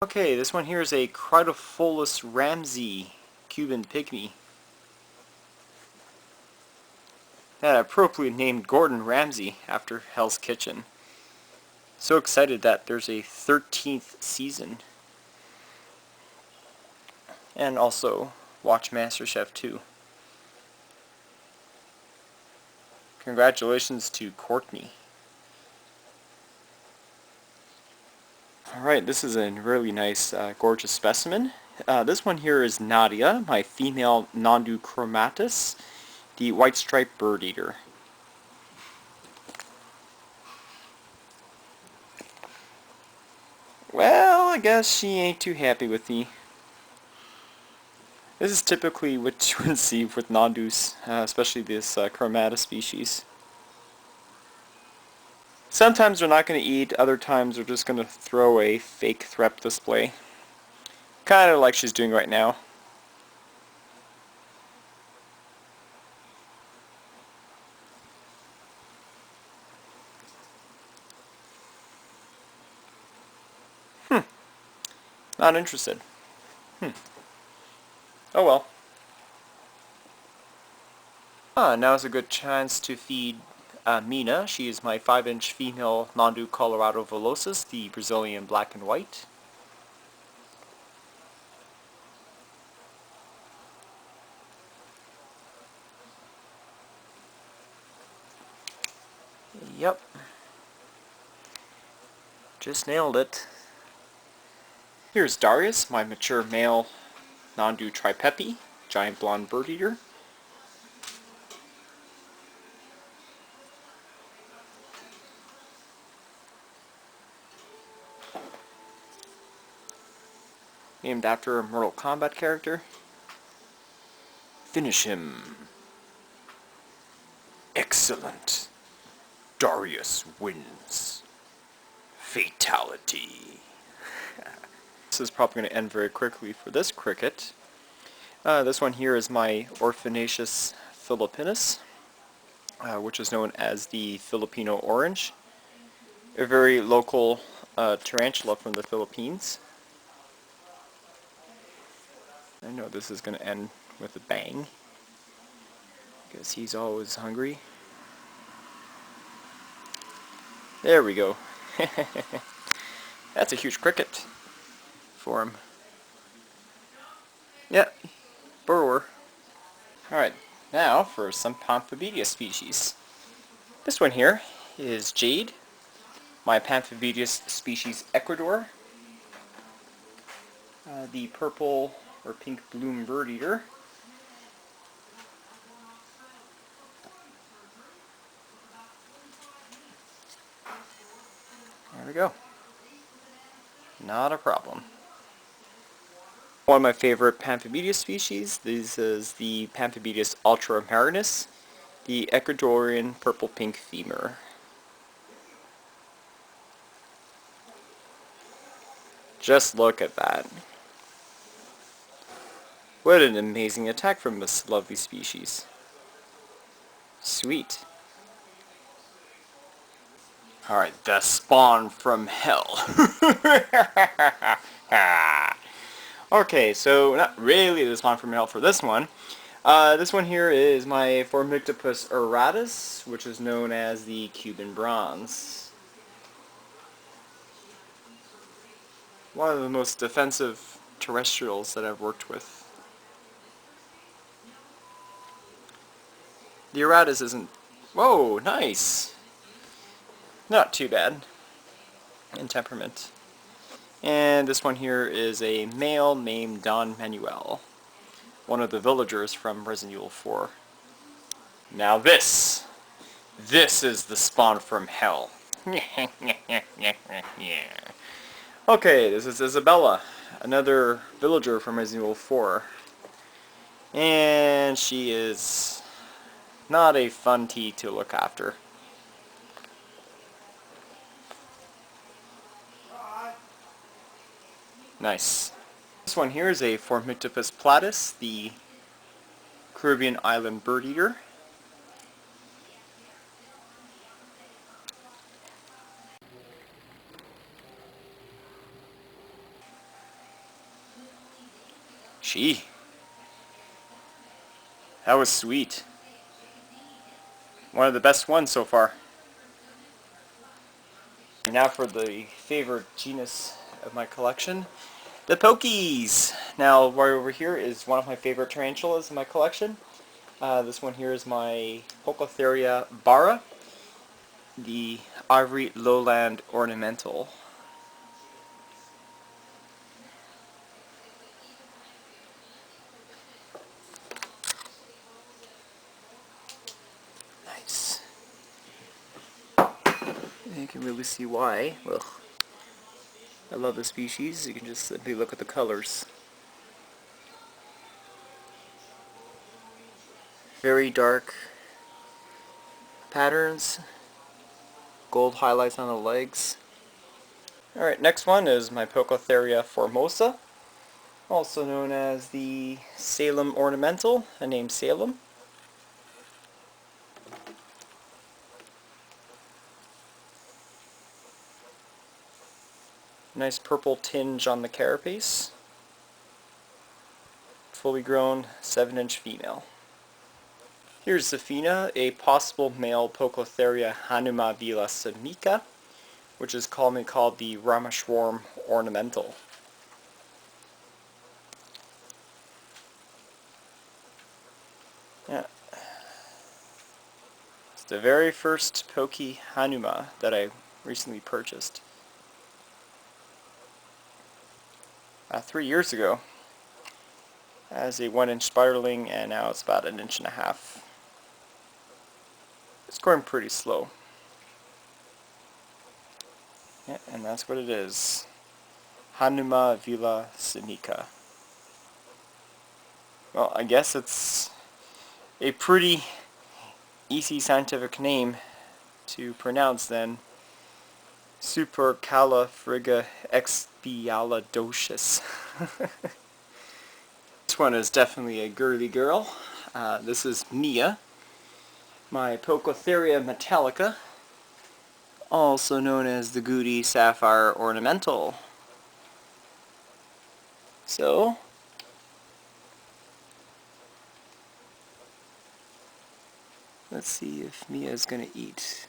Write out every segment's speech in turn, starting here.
Okay, this one here is a Crytopholis ramsi, Cuban Pygmy. That appropriately named Gordon Ramsay after Hell's Kitchen. So excited that there's a 13th season. And also watch MasterChef too. Congratulations to Courtney. Alright, this is a really nice, gorgeous specimen. This one here is Nadia, my female Nhandu chromatus, the white-striped bird eater. Well, I guess she ain't too happy with me. This is typically what you would see with Nhandus, especially this chromatus species. Sometimes they're not going to eat, other times they're just going to throw a fake threp display. Kind of like she's doing right now. Not interested. Oh well. Now's a good chance to feed Mina. She is my 5-inch female Nhandu coloratovillosus, the Brazilian black and white. Yep. Just nailed it. Here's Darius, my mature male Nhandu tripepii, giant blonde bird eater. Named after a Mortal Kombat character. Finish him. Excellent. Darius wins. Fatality. This is probably going to end very quickly for this cricket. This one here is my Orphanceus phillipinus, which is known as the Filipino Orange. A very local tarantula from the Philippines. I know this is going to end with a bang, because he's always hungry. There we go. That's a huge cricket for him. Yeah, burrower. Alright, now for some Pamphobeteus species. This one here is Jade, my Pamphobeteus species Ecuador. The purple or pink bloom bird eater. There we go. Not a problem. One of my favorite Pamphobeteus species, this is the Pamphobeteus ultramarinus, the Ecuadorian purple-pink femur. Just look at that. What an amazing attack from this lovely species. Sweet. Alright, the spawn from hell. Okay, so not really the spawn from hell for this one. This one here is my Phormictopus auratus, which is known as the Cuban Bronze. One of the most defensive terrestrials that I've worked with. The auratus isn't... Whoa, nice! Not too bad in temperament. And this one here is a male named Don Manuel, one of the villagers from Resident Evil 4. Now this is the spawn from hell. Okay, this is Isabella, another villager from Resident Evil 4. And she is not a fun tea to look after. Nice. This one here is a Phormictopus platus, the Caribbean island bird eater. Gee, that was sweet. One of the best ones so far. Now for the favorite genus of my collection, the Pokies. Now right over here is one of my favorite tarantulas in my collection. This one here is my Poecilotheria bara, the ivory lowland ornamental. Nice. You can really see why. Ugh. I love the species. You can just simply look at the colors. Very dark patterns, gold highlights on the legs. Alright, next one is my Poecilotheria formosa, also known as the Salem Ornamental, a name Salem. Nice purple tinge on the carapace. Fully grown 7-inch female. Here's Zafina, a possible male Poecilotheria hanumavillasamica, which is commonly called the Rameshwaram Ornamental. Yeah. It's the very first Poki Hanuma that I recently purchased. 3 years ago. As a 1-inch spiderling, and now it's about 1.5 inches. It's growing pretty slow. Yeah, and that's what it is. Hanumavillasamica. Well, I guess it's a pretty easy scientific name to pronounce then. Supercalifragilisticexpialidocious. This one is definitely a girly girl. This is Mia, my Poecilotheria metallica, also known as the Goody Sapphire Ornamental. So, let's see if Mia is going to eat.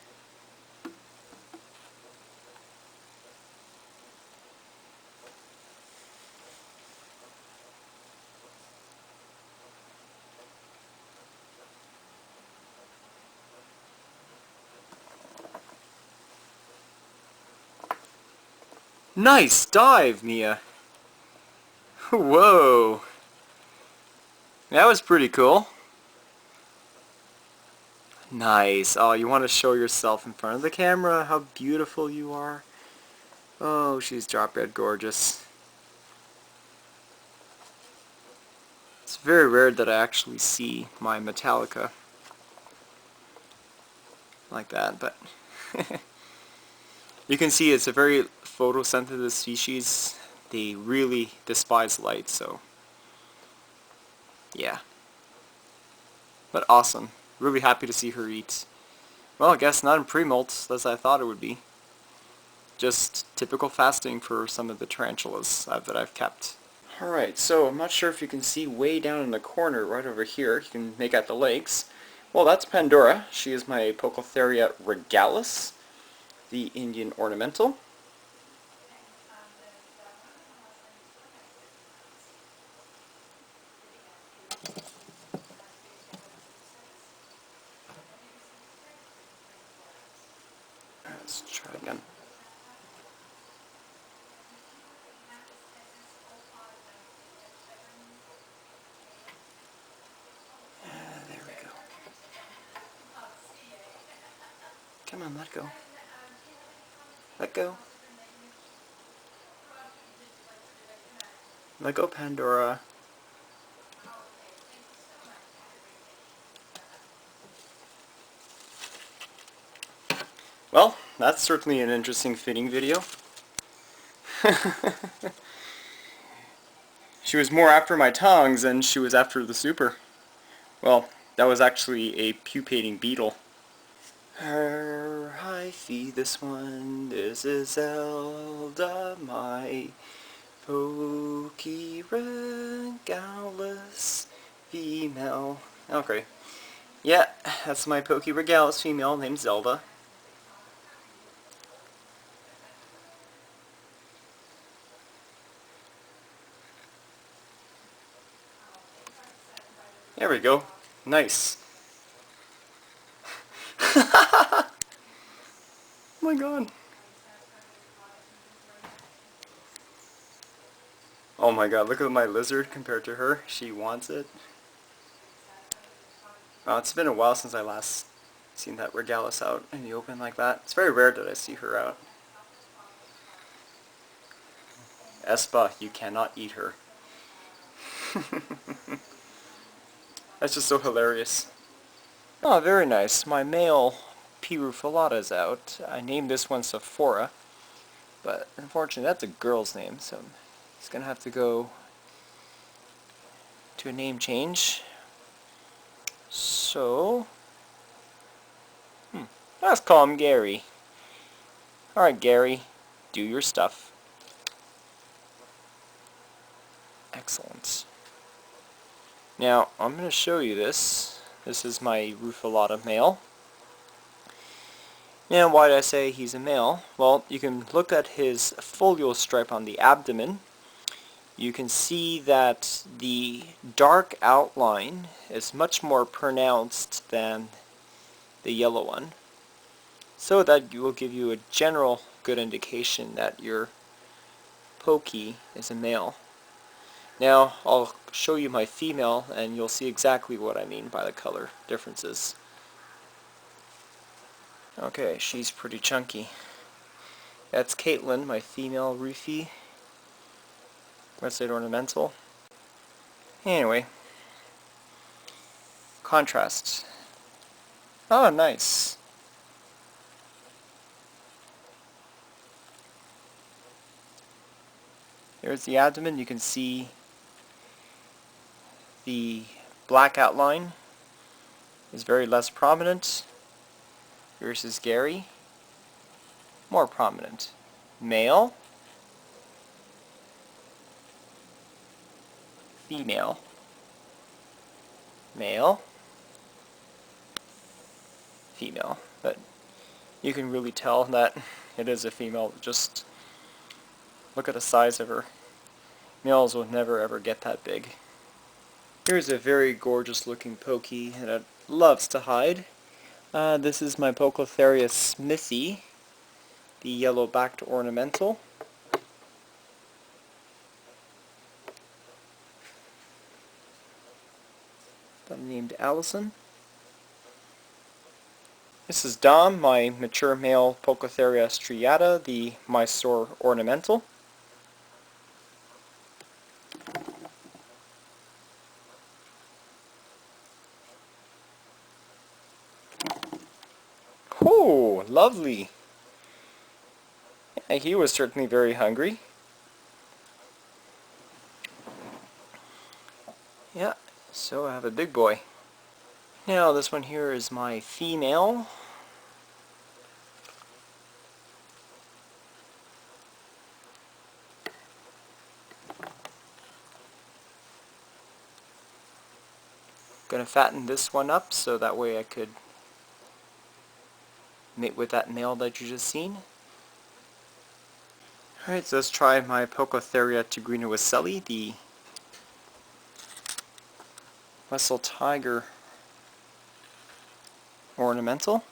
Nice dive, Mia! Whoa! That was pretty cool. Nice. Oh, you want to show yourself in front of the camera how beautiful you are? Oh, she's drop dead gorgeous. It's very rare that I actually see my metallica like that, but you can see it's a very photosynthetic species. They really despise light, so yeah. But awesome. Really happy to see her eat. Well, I guess not in pre-molt as I thought it would be. Just typical fasting for some of the tarantulas that I've kept. Alright, so I'm not sure if you can see way down in the corner right over here. You can make out the legs. Well, that's Pandora. She is my Poecilotheria regalis, the Indian ornamental. Let's try again. There we go. Come on, let go. Let go. Let go, Pandora. Well, that's certainly an interesting fitting video. She was more after my tongues than she was after the super. Well, that was actually a pupating beetle. Hi, feed this one. This is Zelda, my Poki Rental. Regalis female. Okay. Yeah, that's my Regalis female named Zelda. There we go. Nice. Oh my god. Oh my god, look at my lizard compared to her. She wants it. Wow, it's been a while since I last seen that Regalis out in the open like that. It's very rare that I see her out. Espa, you cannot eat her. That's just so hilarious. Oh, very nice. My male P. rufilata is out. I named this one Sephora, but unfortunately that's a girl's name, so he's going to have to go to a name change. So, let's call him Gary. Alright, Gary, do your stuff. Excellent. Now, I'm going to show you this. This is my rufilata male. Now, why did I say he's a male? Well, you can look at his folial stripe on the abdomen. You can see that the dark outline is much more pronounced than the yellow one. So that will give you a general good indication that your Poki is a male. Now, I'll show you my female and you'll see exactly what I mean by the color differences. Okay, she's pretty chunky. That's Caitlin, my female Rufi. Redslate Ornamental. Anyway. Contrast. Oh, nice. There's the abdomen. You can see the black outline is very less prominent. Versus Gary. More prominent. Male. Female. Male. Female. But you can really tell that it is a female. Just look at the size of her. Males will never ever get that big. Here's a very gorgeous looking Poki and it loves to hide. This is my Poecilotheria smithy, the yellow-backed ornamental. I'm named Allison. This is Dom, my mature male Poecilotheria striata, the Mysore ornamental. Oh, lovely. Yeah, he was certainly very hungry. Yeah, so I have a big boy. Now this one here is my female. Gonna fatten this one up so that way I could mate with that male that you just seen. Alright, so let's try my Poecilotheria tigrinowesselli, the Wessel Tiger ornamental.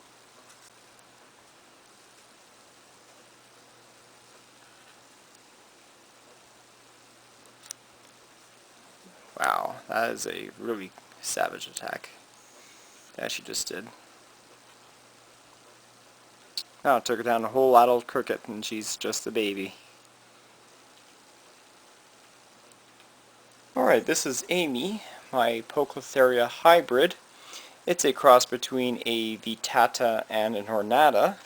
Wow, that is a really savage attack that she just did. Now it took her down a whole adult cricket and she's just a baby. Alright, this is Amy, my Poecilotheria hybrid. It's a cross between a vittata and an ornata.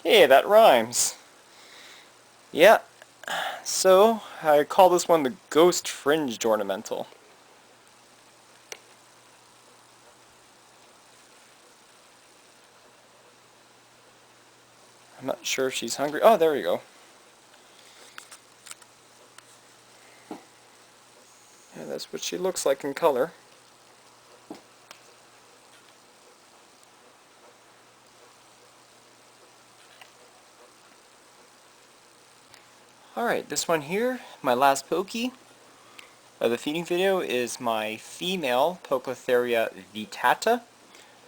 Hey, that rhymes! Yeah, so I call this one the ghost fringed ornamental. I'm not sure if she's hungry. Oh, there we go. And that's what she looks like in color. Alright, this one here, my last pokey of the feeding video, is my female Poecilotheria vittata,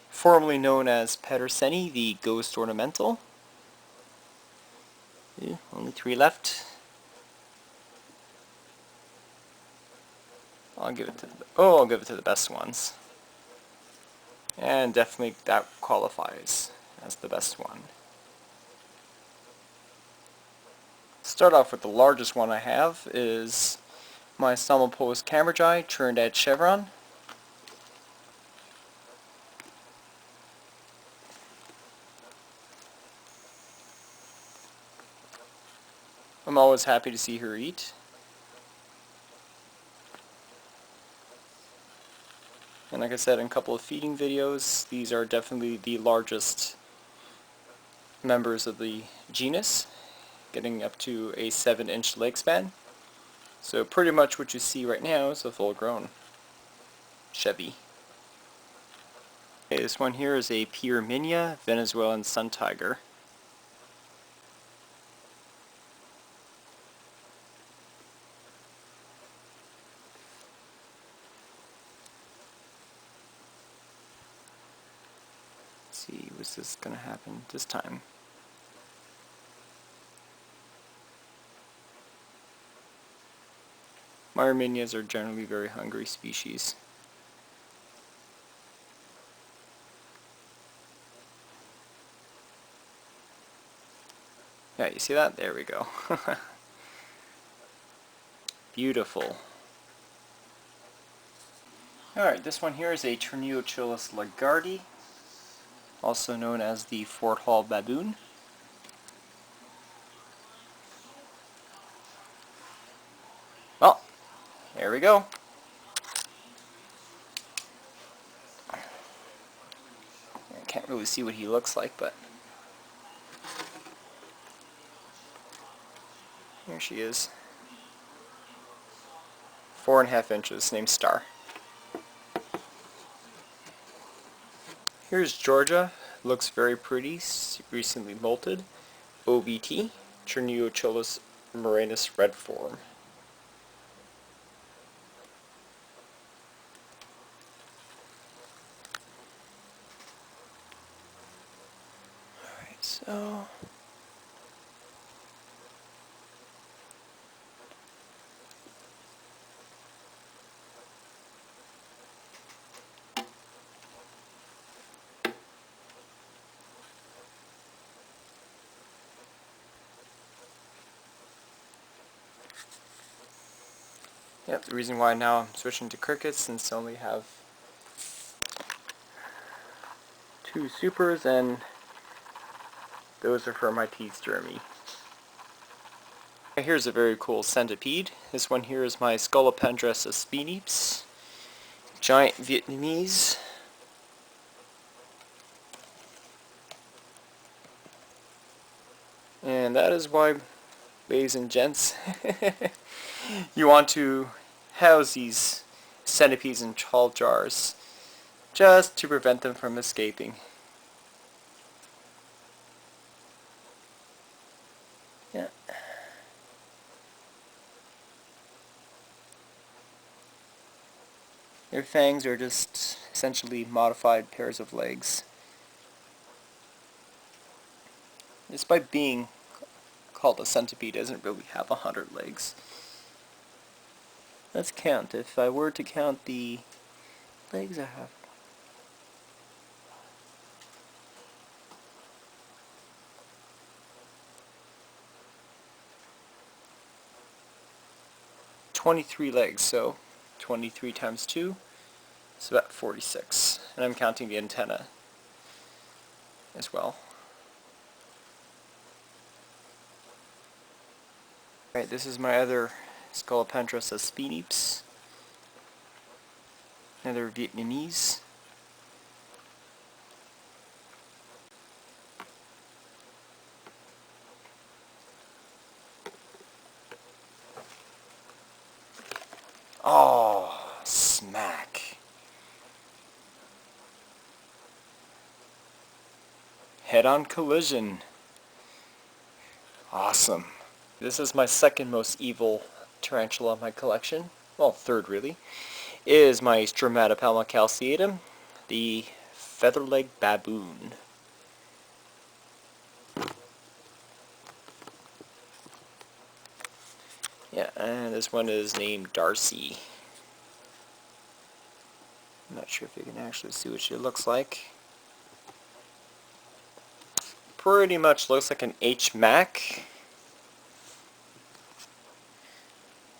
formerly known as Pederseni, the ghost ornamental. Yeah, only 3 left. I'll give it to the best ones. And definitely that qualifies as the best one. Start off with the largest one I have is my Salmopolis Cambridgei Trinidad Chevron. I'm always happy to see her eat. And like I said in a couple of feeding videos, these are definitely the largest members of the genus, getting up to a 7-inch leg span. So pretty much what you see right now is a full-grown Chevy. Okay, this one here is a Pyraminia Venezuelan sun tiger. Let's see, was this going to happen this time? Pyraminas are generally very hungry species. Yeah, you see that? There we go. Beautiful. Alright, this one here is a Terniochilus lagardi, also known as the Fort Hall baboon. Oh, there we go. I can't really see what he looks like, but here she is. 4.5 inches, named Star. Here's Georgia, looks very pretty, recently molted. OBT, Terniochilus murinus red form. Alright, so yep, the reason why now I'm switching to crickets, since I only have 2 supers, and those are for my teeth jeremy. Here's a very cool centipede. This one here is my Scolopendrus aspinips, giant Vietnamese. And that is why, ladies and gents, you want to house these centipedes in tall jars, just to prevent them from escaping. Yeah. Their fangs are just essentially modified pairs of legs. Despite being called a centipede, it doesn't really have 100 legs. Let's count. If I were to count the legs I have, $23 legs, so 23 times 2 is about 46. And I'm counting the antenna as well. Alright, this is my other Scolopendrus aspinips, another Vietnamese. Oh, Head-on collision. Awesome. This is my second most evil tarantula in my collection. Well, third really. It is my Stromatopelma calceatum, the featherleg baboon. Yeah, and this one is named Darcy. I'm not sure if you can actually see what she looks like. Pretty much looks like an H-Mac,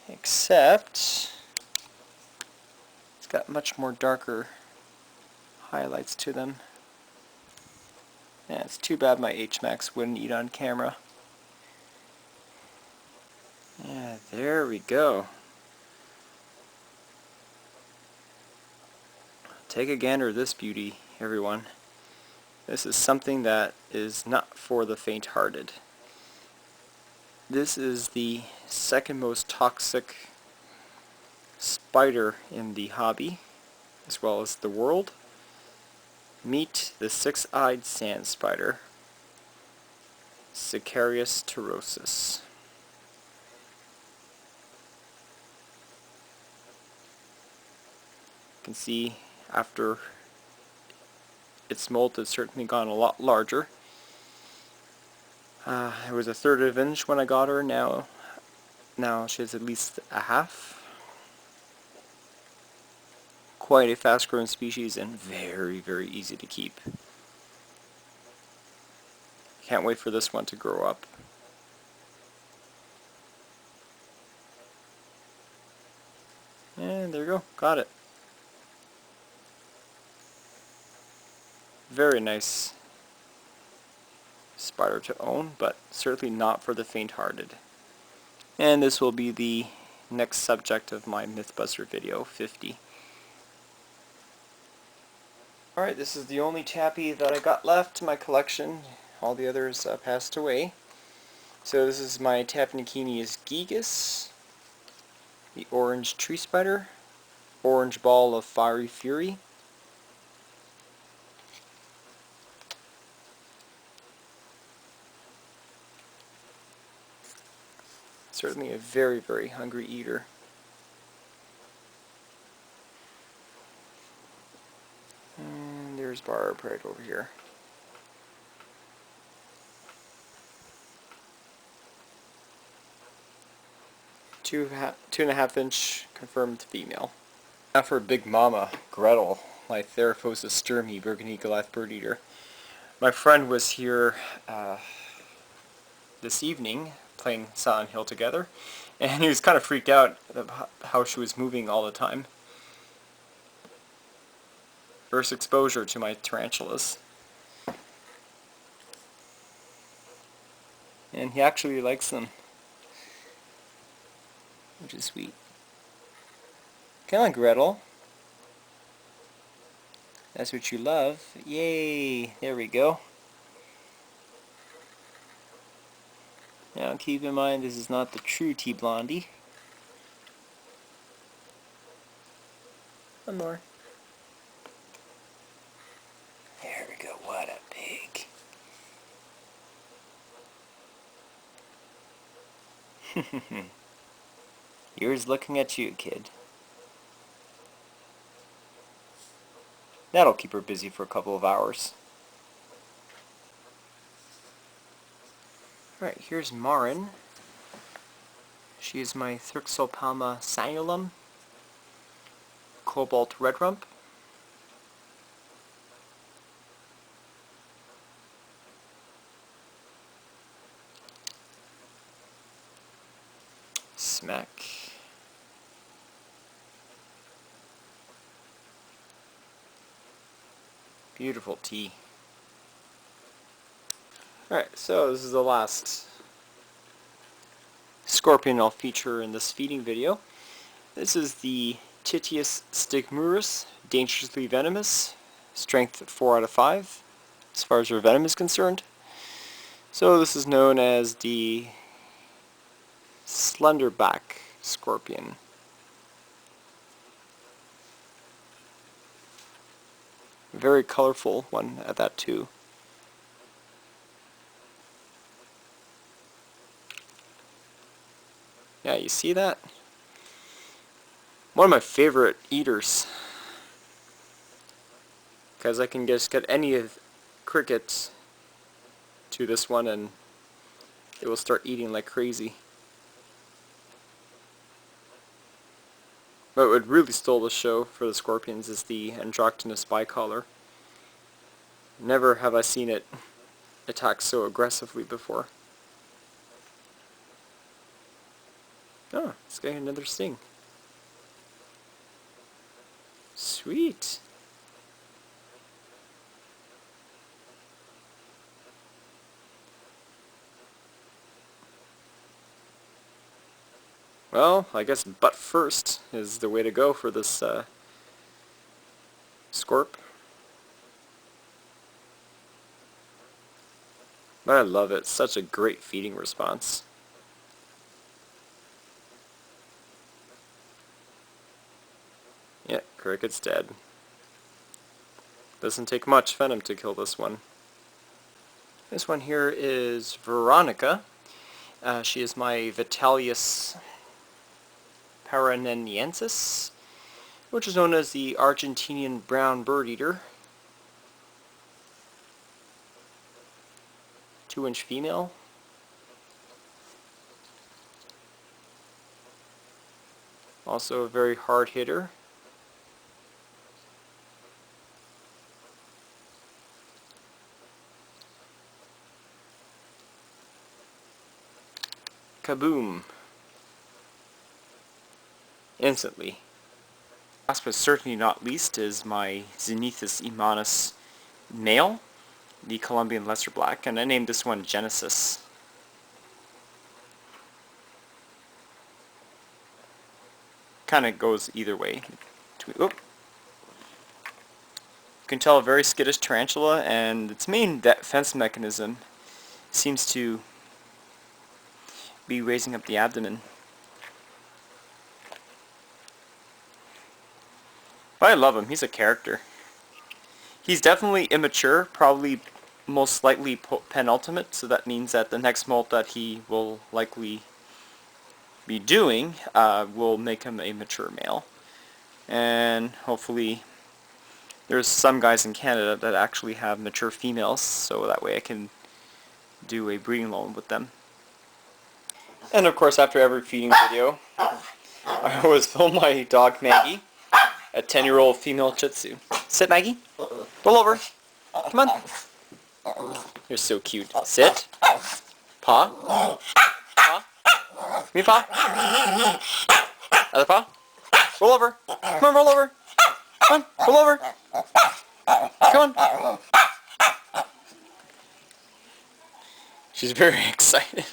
except it's got much more darker highlights to them. Yeah, it's too bad my H-Macs wouldn't eat on camera. Yeah, there we go. Take a gander at this beauty, everyone. This is something that is not for the faint-hearted. This is the second most toxic spider in the hobby, as well as the world. Meet the six-eyed sand spider, Sicarius turosus. You can see after its molt has certainly gone a lot larger. It was a third of an inch when I got her. Now she's at least a half. Quite a fast-growing species and very, very easy to keep. Can't wait for this one to grow up. And there you go, got it. Very nice spider to own, but certainly not for the faint-hearted. And this will be the next subject of my Mythbuster video 50. Alright, this is the only tappy that I got left in my collection. All the others passed away. So this is my Taphnocenius gigas, the orange tree spider, orange ball of fiery fury, certainly a very, very hungry eater. And there's bara right over here. Two and a half inch confirmed female. Now for Big Mama, Gretel, my Theraphosis sturmi, burgundy Goliath bird eater. My friend was here this evening playing Silent Hill together, and he was kind of freaked out about how she was moving all the time. First exposure to my tarantulas. And he actually likes them, which is sweet. Come on, Gretel. That's what you love. Yay! There we go. Now keep in mind this is not the true T Blondie. One more. There we go. What a pig. Here's looking at you, kid. That'll keep her busy for a couple of hours. Alright, here's Marin. She is my Thrixopalma sinulum, cobalt red rump. Smack. Beautiful tea. Alright, so this is the last scorpion I'll feature in this feeding video. This is the Titius stigmurus, dangerously venomous, strength 4 out of 5, as far as her venom is concerned. So this is known as the slenderback scorpion. Very colorful one at that too. you see that? One of my favorite eaters. Because I can just get any of crickets to this one and it will start eating like crazy. But what really stole the show for the scorpions is the androgynous bicolor. Never have I seen it attack so aggressively before. Oh, it's getting another sting. Sweet. Well, I guess butt first is the way to go for this scorp. But I love it. Such a great feeding response. Yeah, cricket's dead. Doesn't take much venom to kill this one. This one here is Veronica. She is my Vitellius paranenensis, which is known as the Argentinian brown bird eater. 2-inch female. Also a very hard hitter. Kaboom. Instantly. Last but certainly not least is my Zenithus imanus male, the Colombian lesser black, and I named this one Genesis. Kind of goes either way. You can tell a very skittish tarantula, and its main defense mechanism seems to be raising up the abdomen. But I love him. He's a character. He's definitely immature, probably most likely penultimate, so that means that the next molt that he will likely be doing will make him a mature male. And hopefully there's some guys in Canada that actually have mature females, so that way I can do a breeding loan with them. And of course, after every feeding video, I always film my dog Maggie, a 10-year-old female Shih Tzu. Sit, Maggie. Roll over. Come on. You're so cute. Sit. Paw. Paw. Give me paw. Other paw. Roll over. Come on, roll over. Come on, roll over. Come on. She's very excited.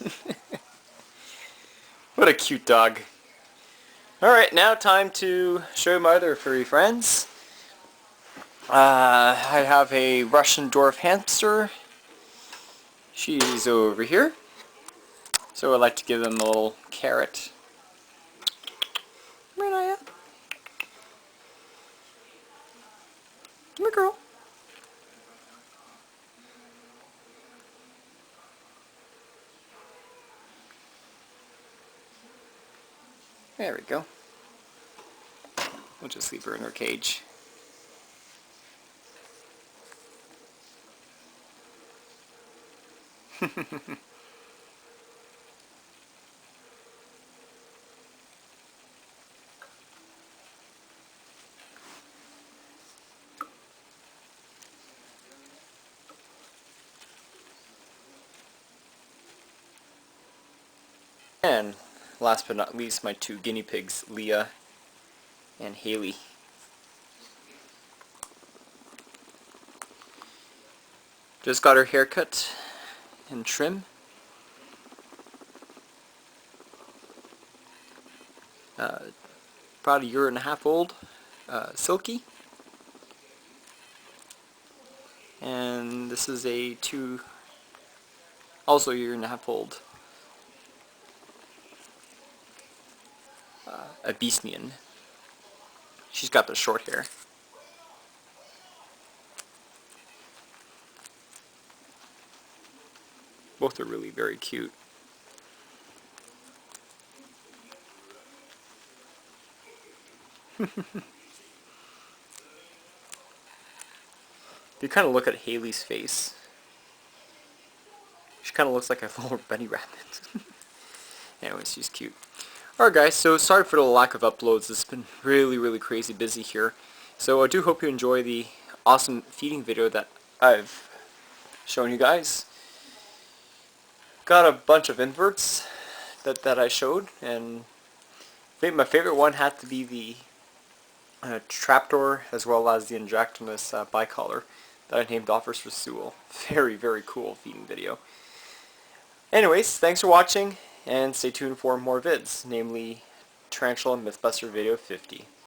What a cute dog. Alright, now time to show my other furry friends. I have a Russian dwarf hamster. She's over here. So I'd like to give them a little carrot. Come here, Naya. Come here, girl. There we go. We'll just leave her in her cage. And last but not least, my 2 guinea pigs, Leah and Haley. Just got her haircut and trim. About 1.5 years old, silky. And this is a also 1.5 years old, Abyssinian. She's got the short hair. Both are really very cute. If you kind of look at Haley's face, she kind of looks like a little bunny rabbit. Anyways, she's cute. Alright guys, so sorry for the lack of uploads. It's been really crazy busy here. So I do hope you enjoy the awesome feeding video that I've shown you guys. Got a bunch of inverts that I showed, and I think my favorite one had to be the trapdoor as well as the Andractonus bicolor that I named Offers for Sewell. Very cool feeding video. Anyways, thanks for watching, and stay tuned for more vids, namely Tarantula Mythbuster Video 50.